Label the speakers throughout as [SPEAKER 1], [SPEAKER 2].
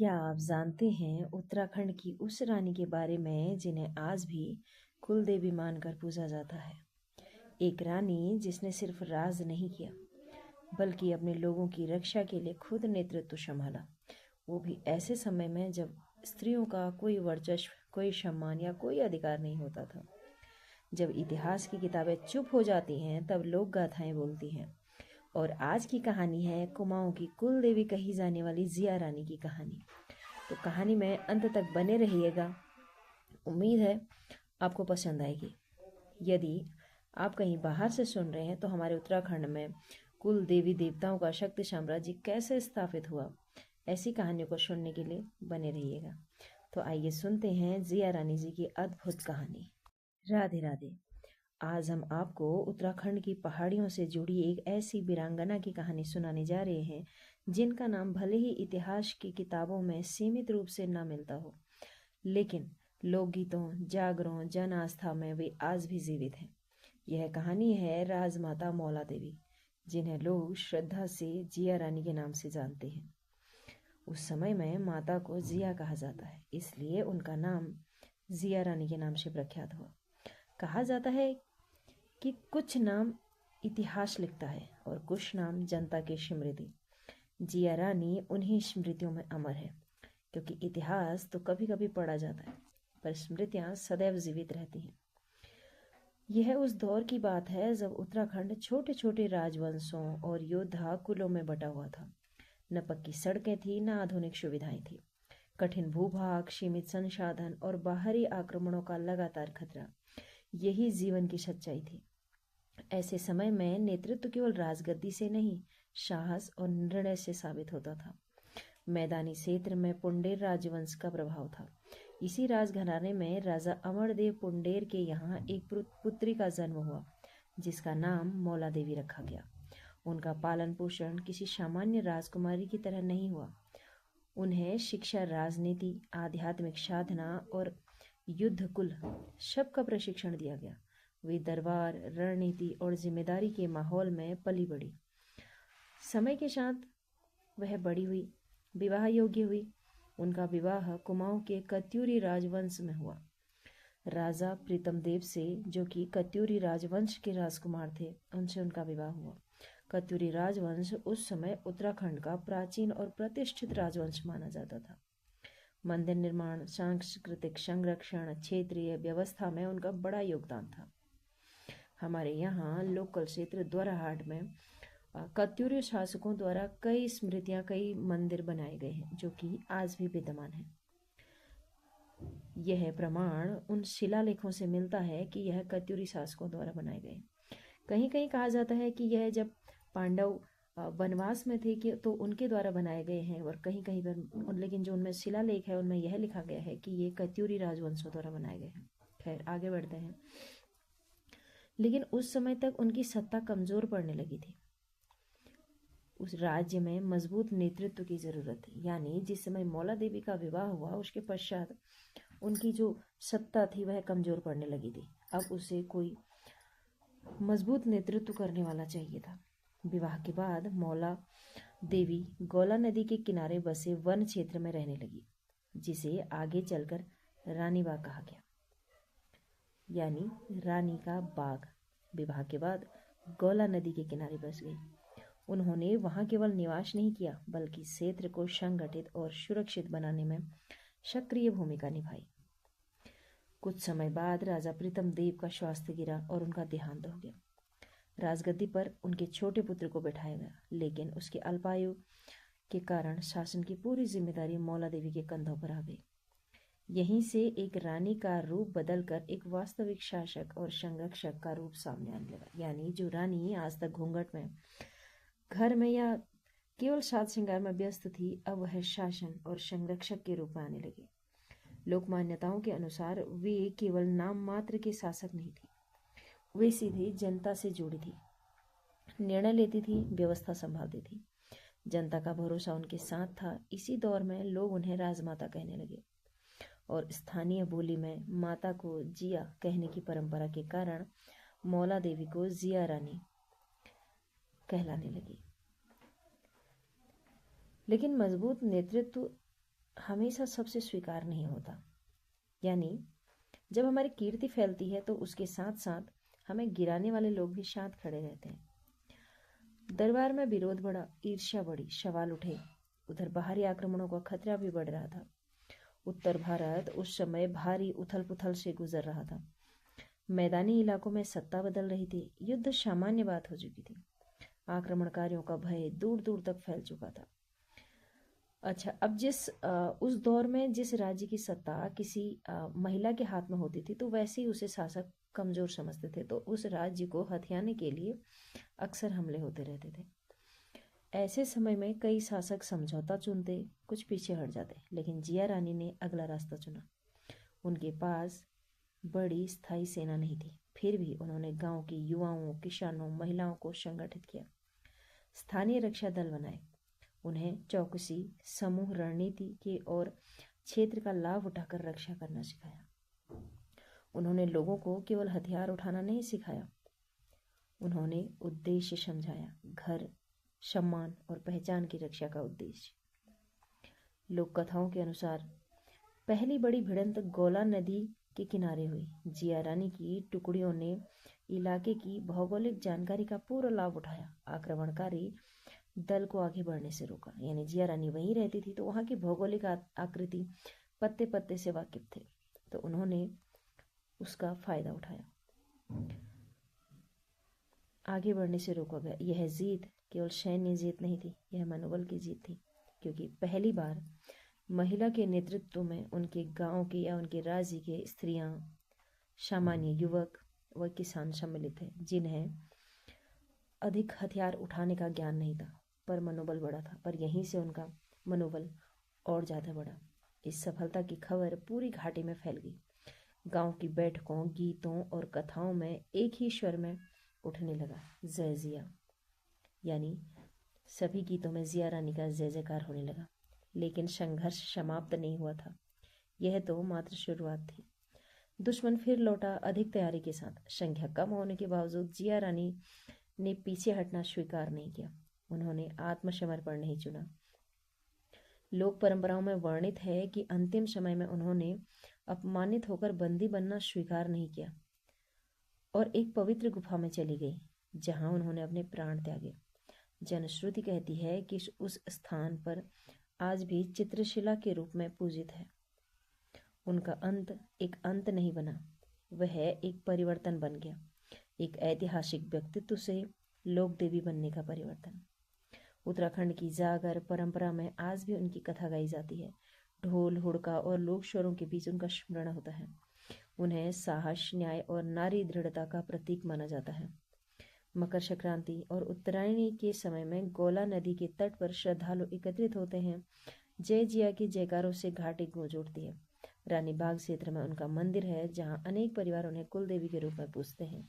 [SPEAKER 1] क्या आप जानते हैं उत्तराखंड की उस रानी के बारे में जिन्हें आज भी कुल देवी मानकर पूजा जाता है। एक रानी जिसने सिर्फ राज नहीं किया बल्कि अपने लोगों की रक्षा के लिए खुद नेतृत्व संभाला, वो भी ऐसे समय में जब स्त्रियों का कोई वर्चस्व, कोई सम्मान या कोई अधिकार नहीं होता था। जब इतिहास की किताबें चुप हो जाती हैं तब लोक गाथाएं बोलती हैं। और आज की कहानी है कुमाऊं की कुल देवी कही जाने वाली जिया रानी की कहानी। तो कहानी में अंत तक बने रहिएगा। उम्मीद है आपको पसंद आएगी। यदि आप कहीं बाहर से सुन रहे हैं तो हमारे उत्तराखंड में कुल देवी देवताओं का शक्ति साम्राज्य कैसे स्थापित हुआ, ऐसी कहानियों को सुनने के लिए बने रहिएगा। तो आइए सुनते हैं जिया रानी जी की अद्भुत कहानी। राधे राधे। आज हम आपको उत्तराखंड की पहाड़ियों से जुड़ी एक ऐसी वीरांगना की कहानी सुनाने जा रहे हैं जिनका नाम भले ही इतिहास की किताबों में सीमित रूप से न मिलता हो, लेकिन लोकगीतों, जागरों, जन आस्था में वे आज भी जीवित हैं। यह कहानी है राजमाता मौला देवी, जिन्हें लोग श्रद्धा से जिया रानी के नाम से जानते हैं। उस समय में माता को जिया कहा जाता है, इसलिए उनका नाम जिया रानी के नाम से प्रख्यात हुआ। कहा जाता है कि कुछ नाम इतिहास लिखता है और कुछ नाम जनता की स्मृति। जिया रानी उन्हीं स्मृतियों में अमर है, क्योंकि इतिहास तो कभी कभी पढ़ा जाता है पर स्मृतियां सदैव जीवित रहती हैं। यह उस दौर की बात है जब उत्तराखंड छोटे छोटे राजवंशों और योद्धा कुलों में बटा हुआ था। न पक्की सड़कें थी, न आधुनिक सुविधाएं थी। कठिन भूभाग, सीमित संसाधन और बाहरी आक्रमणों का लगातार खतरा, यही जीवन की सच्चाई थी। ऐसे समय में नेतृत्व केवल राजगद्दी से नहीं, साहस और निर्णय से साबित होता था। मैदानी क्षेत्र में पुंडेर राजवंश का प्रभाव था। इसी राजघराने में राजा अमरदेव पुंडेर के यहाँ एक पुत्री का जन्म हुआ, जिसका नाम मौला देवी रखा गया। उनका पालन पोषण किसी सामान्य राजकुमारी की तरह नहीं हुआ। उन्हें शिक्षा, राजनीति, आध्यात्मिक साधना और युद्ध कुल सबका प्रशिक्षण दिया गया। वे दरबार, रणनीति और जिम्मेदारी के माहौल में पली बड़ी। समय के साथ वह बड़ी हुई, विवाह योग्य हुई। उनका विवाह कुमाऊं के कत्यूरी राजवंश में हुआ। राजा प्रीतम देव से, जो कि कत्यूरी राजवंश के राजकुमार थे, उनसे उनका विवाह हुआ। कत्यूरी राजवंश उस समय उत्तराखंड का प्राचीन और प्रतिष्ठित राजवंश माना जाता था। मंदिर निर्माण, सांस्कृतिक संरक्षण, क्षेत्रीय व्यवस्था में उनका बड़ा योगदान था। हमारे यहाँ लोकल क्षेत्र द्वाराहाट में कत्यूरी शासकों द्वारा कई स्मृतियां, कई मंदिर बनाए गए हैं जो कि आज भी विद्यमान है। यह प्रमाण उन शिलालेखों से मिलता है कि यह कत्यूरी शासकों द्वारा बनाए गए। कहीं कहीं कहा जाता है कि यह जब पांडव वनवास में थे कि तो उनके द्वारा बनाए गए हैं, और कहीं कहीं पर, लेकिन जो उनमें शिलालेख है उनमें यह लिखा गया है कि ये कत्यूरी राजवंशों द्वारा बनाए गए हैं। खैर, आगे बढ़ते हैं। लेकिन उस समय तक उनकी सत्ता कमजोर पड़ने लगी थी। उस राज्य में मजबूत नेतृत्व की जरूरत थी। यानी जिस समय मौला देवी का विवाह हुआ उसके पश्चात उनकी जो सत्ता थी वह कमजोर पड़ने लगी थी। अब उसे कोई मजबूत नेतृत्व करने वाला चाहिए था। विवाह के बाद मौला देवी गौला नदी के किनारे बसे वन क्षेत्र में रहने लगी, जिसे आगे चलकर रानीबाग कहा गया, यानी रानी का बाग। विवाह के बाद गौला नदी के किनारे बस गई। उन्होंने वहां केवल निवास नहीं किया बल्कि क्षेत्र को संगठित और सुरक्षित बनाने में सक्रिय भूमिका निभाई। कुछ समय बाद राजा प्रीतम देव का स्वास्थ्य गिरा और उनका देहांत हो गया। राजगद्दी पर उनके छोटे पुत्र को बैठाया गया, लेकिन उसके अल्पायु के कारण शासन की पूरी जिम्मेदारी मौला देवी के कंधों पर आ गई। यहीं से एक रानी का रूप बदलकर एक वास्तविक शासक और संरक्षक का रूप सामने आने लगा। यानी जो रानी आज तक घूंघट में, घर में या केवल साज श्रृंगार में व्यस्त थी, अब वह शासन और संरक्षक के रूप में आने लगी। लोक मान्यताओं के अनुसार वे केवल नाम मात्र के शासक नहीं थी, वे सीधे जनता से जुड़ी थी, निर्णय लेती थी, व्यवस्था संभालती थी। जनता का भरोसा उनके साथ था। इसी दौर में लोग उन्हें राजमाता कहने लगे और स्थानीय बोली में माता को जिया कहने की परंपरा के कारण मौला देवी को जिया रानी कहलाने लगी। लेकिन मजबूत नेतृत्व हमेशा सबसे स्वीकार नहीं होता। यानी जब हमारी कीर्ति फैलती है तो उसके साथ साथ हमें गिराने वाले लोग भी साथ खड़े रहते हैं। दरबार में विरोध बढ़ा, ईर्ष्या बढ़ी, सवाल उठे। उधर बाहरी आक्रमणों का खतरा भी बढ़ रहा था। उत्तर भारत उस समय भारी उथल पुथल से गुजर रहा था। मैदानी इलाकों में सत्ता बदल रही थी, युद्ध सामान्य बात हो चुकी थी, आक्रमणकारियों का भय दूर दूर तक फैल चुका था। अच्छा, अब उस दौर में जिस राज्य की सत्ता किसी महिला के हाथ में होती थी तो वैसे ही उसे शासक कमजोर समझते थे, तो उस राज्य को हथियाने के लिए अक्सर हमले होते रहते थे। ऐसे समय में कई शासक समझौता चुनते, कुछ पीछे हट जाते, लेकिन जिया रानी ने अगला रास्ता चुना। उनके पास बड़ी स्थायी सेना नहीं थी, फिर भी उन्होंने गांव के युवाओं, किसानों, महिलाओं को संगठित किया, स्थानीय रक्षा दल बनाए, उन्हें चौकसी, समूह रणनीति के और क्षेत्र का लाभ उठाकर रक्षा करना सिखाया। उन्होंने लोगों को केवल हथियार उठाना नहीं सिखाया, उन्होंने उद्देश्य समझाया, घर, सम्मान और पहचान की रक्षा का उद्देश्य। लोक कथाओं के अनुसार पहली बड़ी भिड़ंत गोला नदी के किनारे हुई। जिया रानी की टुकड़ियों ने इलाके की भौगोलिक जानकारी का पूरा लाभ उठाया, आक्रमणकारी दल को आगे बढ़ने से रोका। यानी जिया रानी वहीं रहती थी तो वहां की भौगोलिक आकृति पत्ते पत्ते से वाकिफ थे, तो उन्होंने उसका फायदा उठाया, आगे बढ़ने से रोका गया। यह जीत केवल सैन्य जीत नहीं थी, यह मनोबल की जीत थी, क्योंकि पहली बार महिला के नेतृत्व में उनके गांव के या उनके राज्य के स्त्रियां, सामान्य युवक व किसान सम्मिलित थे, जिन्हें अधिक हथियार उठाने का ज्ञान नहीं था, पर मनोबल बढ़ा था। पर यहीं से उनका मनोबल और ज़्यादा बढ़ा। इस सफलता की खबर पूरी घाटी में फैल गई। गांव की बैठकों, गीतों और कथाओं में एक ही स्वर में उठने लगा, जय जिया। यानी सभी गीतों में जिया रानी का जय जयकार होने लगा। लेकिन संघर्ष समाप्त नहीं हुआ था, यह तो मात्र शुरुआत थी। दुश्मन फिर लौटा, अधिक तैयारी के साथ। संख्या कम होने के बावजूद जिया रानी ने पीछे हटना स्वीकार नहीं किया, उन्होंने आत्मसमर्पण नहीं चुना। लोक परंपराओं में वर्णित है कि अंतिम समय में उन्होंने अपमानित होकर बंदी बनना स्वीकार नहीं किया और एक पवित्र गुफा में चली गई, जहां उन्होंने अपने प्राण त्यागे। जनश्रुति कहती है कि उस स्थान पर आज भी चित्रशिला के रूप में पूजित है। उनका अंत एक अंत नहीं बना, वह एक परिवर्तन बन गया, एक ऐतिहासिक व्यक्तित्व से लोक देवी बनने का परिवर्तन। उत्तराखंड की जागर परंपरा में आज भी उनकी कथा गाई जाती है। ढोल, हुड़का और लोक स्वरों के बीच उनका स्मरण होता है। उन्हें साहस, न्याय और नारी दृढ़ता का प्रतीक माना जाता है। मकर संक्रांति और उत्तरायणी के समय में गोला नदी के तट पर श्रद्धालु एकत्रित होते हैं। जय जिया के जयकारों से घाटी गूंज उठती है। रानी बाग क्षेत्र में उनका मंदिर है, जहां अनेक परिवार उन्हें कुल देवी के रूप में पूजते हैं।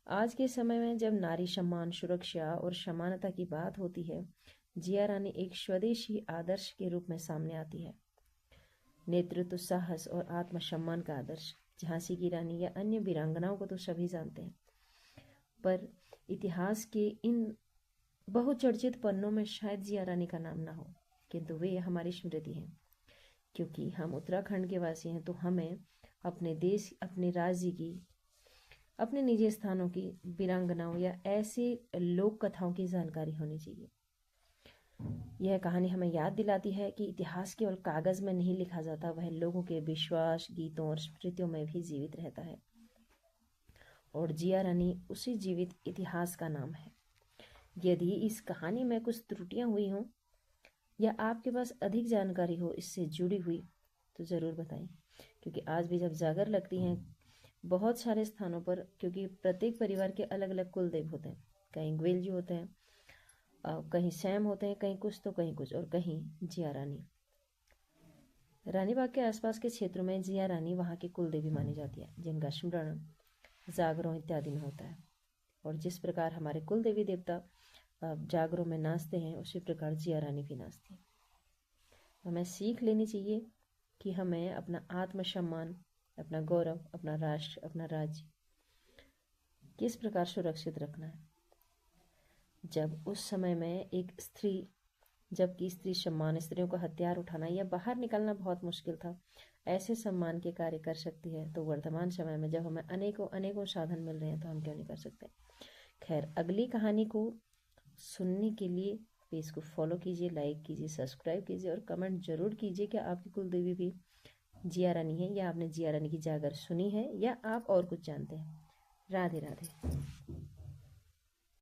[SPEAKER 1] आज के समय में जब नारी सम्मान, सुरक्षा और समानता की बात होती है, जिया रानी एक स्वदेशी आदर्श के रूप में सामने आती है। नेतृत्व, साहस और आत्मसम्मान का आदर्श। झांसी की रानी या अन्य वीरांगनाओं को तो सभी जानते हैं, पर इतिहास के इन बहुचर्चित पन्नों में शायद जिया रानी का नाम ना हो, किंतु वे हमारी स्मृति हैं। क्योंकि हम उत्तराखंड के वासी हैं तो हमें अपने देश, अपने राज्य की, अपने निजी स्थानों की वीरांगनाओं या ऐसे लोक कथाओं की जानकारी होनी चाहिए। यह कहानी हमें याद दिलाती है कि इतिहास केवल कागज में नहीं लिखा जाता, वह लोगों के विश्वास, गीतों और स्मृतियों में भी जीवित रहता है। और जिया रानी उसी जीवित इतिहास का नाम है। यदि इस कहानी में कुछ त्रुटियां हुई हों या आपके पास अधिक जानकारी हो इससे जुड़ी हुई तो ज़रूर बताएं, क्योंकि आज भी जब जागर लगती हैं बहुत सारे स्थानों पर, क्योंकि प्रत्येक परिवार के अलग अलग कुल देव होते हैं, कहीं ग्वेल जी होते हैं, कहीं सैम होते हैं, कहीं कुछ तो कहीं कुछ, और कहीं जिया रानी। रानीबाग के आसपास के क्षेत्रों में जिया रानी वहाँ की कुल देवी मानी जाती है, जिनका स्मरण जागरों इत्यादि में होता है। और जिस प्रकार हमारे कुल देवी देवता जागरों में नाचते हैं, उसी प्रकार जिया रानी भी नाचती है। हमें सीख लेनी चाहिए कि हमें अपना आत्मसम्मान, अपना गौरव, अपना राष्ट्र, अपना राज्य किस प्रकार सुरक्षित रखना है। जब उस समय में एक स्त्री जबकि स्त्री सम्मान, स्त्रियों का हथियार उठाना या बाहर निकलना बहुत मुश्किल था, ऐसे सम्मान के कार्य कर सकती है, तो वर्तमान समय में जब हमें अनेकों अनेकों साधन मिल रहे हैं तो हम क्यों नहीं कर सकते। खैर, अगली कहानी को सुनने के लिए पेज को फॉलो कीजिए, लाइक कीजिए, सब्सक्राइब कीजिए और कमेंट जरूर कीजिए कि आपकी कुल देवी भी जिया रानी है, या आपने जिया रानी की जागर सुनी है, या आप और कुछ जानते हैं। राधे राधे।